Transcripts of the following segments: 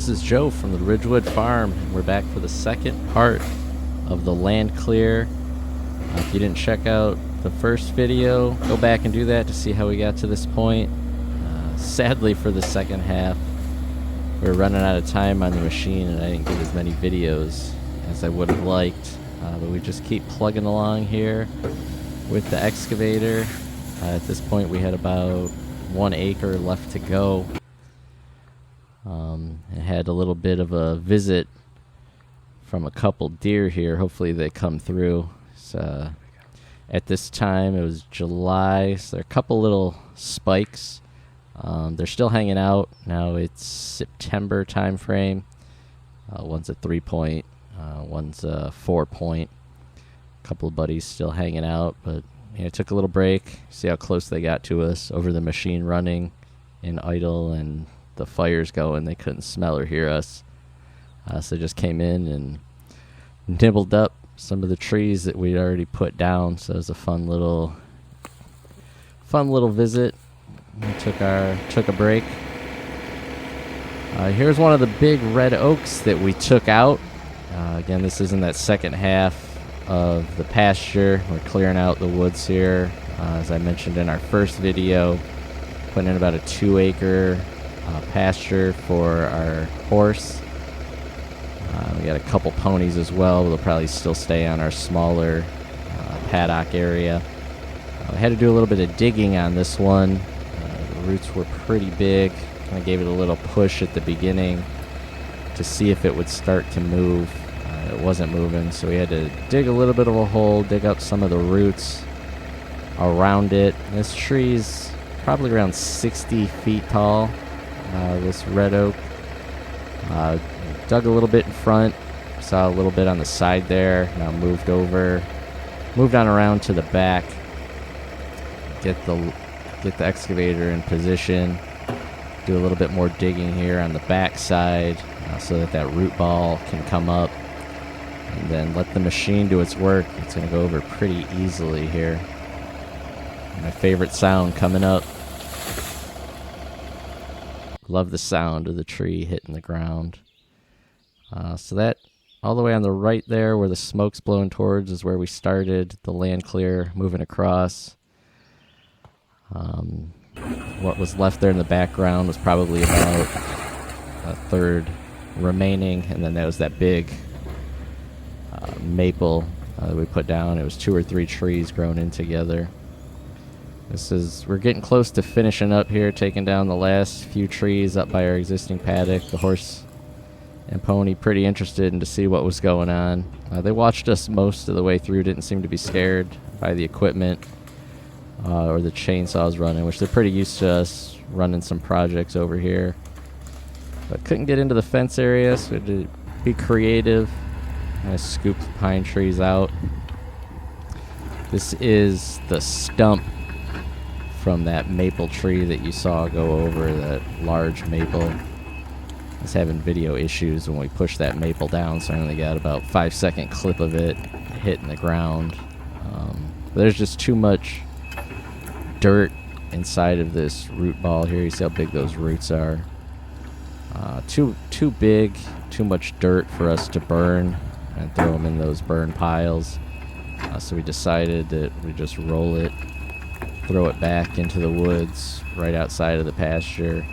this is Joe from the Ridgewood Farm. We're back for the second part of the Landclear. If you didn't check out the first video, go back and do that to see how we got to this point. Sadly, for the second half, we were running out of time on the machine and I didn't get as many videos as I would have liked. But we just keep plugging along here with the excavator. At this point, we had about 1 acre left to go. I had a little bit of a visit from a couple deer here. Hopefully they come through. So, at this time, it was July, so there are a couple little spikes. They're still hanging out. Now it's September time frame. One's a 3-point, one's a 4-point. A couple of buddies still hanging out, but it took a little break. See how close they got to us over the machine running in idle and the fires going. They couldn't smell or hear us. So they just came in and nibbled up some of the trees that we'd already put down. So it was a fun little visit. We took a break. Here's one of the big red oaks that we took out. Again, this is in that second half of the pasture. We're clearing out the woods here. As I mentioned in our first video, putting in about a 2-acre pasture for our horse. We got a couple ponies as well. They'll probably still stay on our smaller paddock area. I had to do a little bit of digging on this one. The roots were pretty big. I gave it a little push at the beginning to see if it would start to move. It wasn't moving, so we had to dig a little bit of a hole, dig up some of the roots around it. This tree's probably around 60 feet tall, this red oak. Dug a little bit in front, saw a little bit on the side there. Now moved on around to the back. Get the excavator in position. Do a little bit more digging here on the back side so that root ball can come up. And then let the machine do its work. It's going to go over pretty easily here. My favorite sound coming up. Love the sound of the tree hitting the ground. So that all the way on the right there where the smoke's blowing towards is where we started the Landclear, moving across. What was left there in the background was probably about a third remaining, and then there was that big maple that we put down. It was 2 or 3 trees grown in together. We're getting close to finishing up here, taking down the last few trees up by our existing paddock. The horse and pony pretty interested in to see what was going on. They watched us most of the way through, didn't seem to be scared by the equipment or the chainsaws running, which they're pretty used to us running some projects over here. But couldn't get into the fence area, so we had to be creative. I scooped the pine trees out. This is the stump from that maple tree that you saw go over, that large maple. I was having video issues when we pushed that maple down, so I only got about 5-second clip of it hitting the ground. There's just too much dirt inside of this root ball here. You see how big those roots are. Too big, too much dirt for us to burn and throw them in those burn piles. So we decided that we just roll it, throw it back into the woods right outside of the pasture.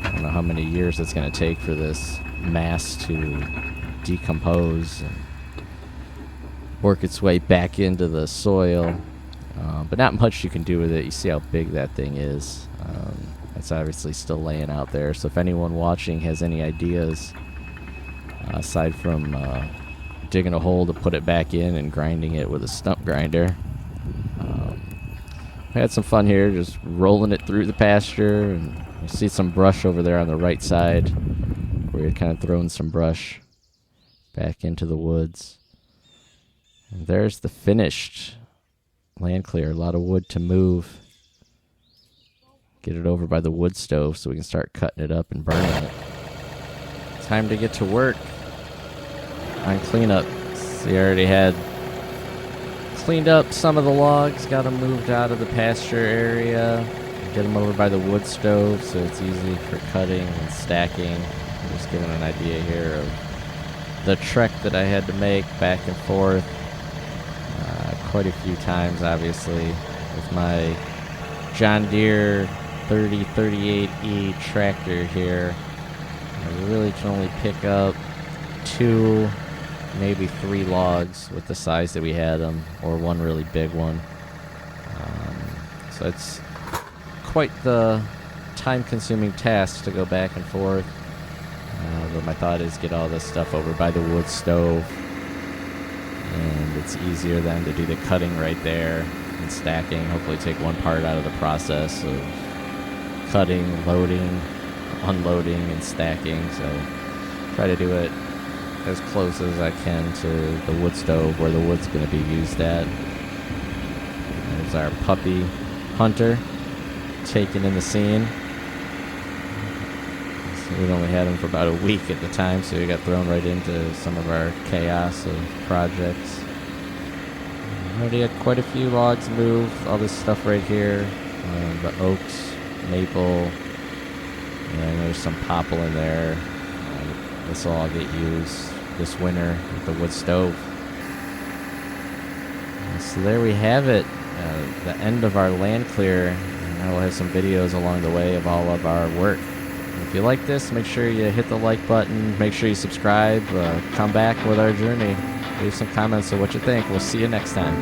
I don't know how many years it's going to take for this mass to decompose and work its way back into the soil. But not much you can do with it. You see how big that thing is. It's obviously still laying out there. So if anyone watching has any ideas, aside from digging a hole to put it back in and grinding it with a stump grinder, we had some fun here just rolling it through the pasture. And you see some brush over there on the right side where you're kind of throwing some brush back into the woods. And there's the finished Landclear. A lot of wood to move. Get it over by the wood stove so we can start cutting it up and burning it. Time to get to work on cleanup. So you already had cleaned up some of the logs, got them moved out of the pasture area, get them over by the wood stove so it's easy for cutting and stacking. Just giving an idea here of the trek that I had to make back and forth quite a few times, obviously, with my John Deere 3038E tractor here. I really can only pick up 2, maybe 3 logs with the size that we had them, or one really big one. So it's quite the time-consuming task to go back and forth. But my thought is get all this stuff over by the wood stove, and it's easier then to do the cutting right there and stacking. Hopefully take one part out of the process of cutting, loading, unloading, and stacking. So try to do it as close as I can to the wood stove where the wood's going to be used at. There's our puppy Hunter taking in the scene. So we'd only had him for about a week at the time, so he got thrown right into some of our chaos of projects. Already had quite a few logs moved. All this stuff right here, the oaks, maple, and there's some popple in there. This will all get used this winter with the wood stove. So there we have it, the end of our Landclear. And I will have some videos along the way of all of our work. If you like this, make sure you hit the like button, make sure you subscribe, come back with our journey, leave some comments of what you think. We'll see you next time.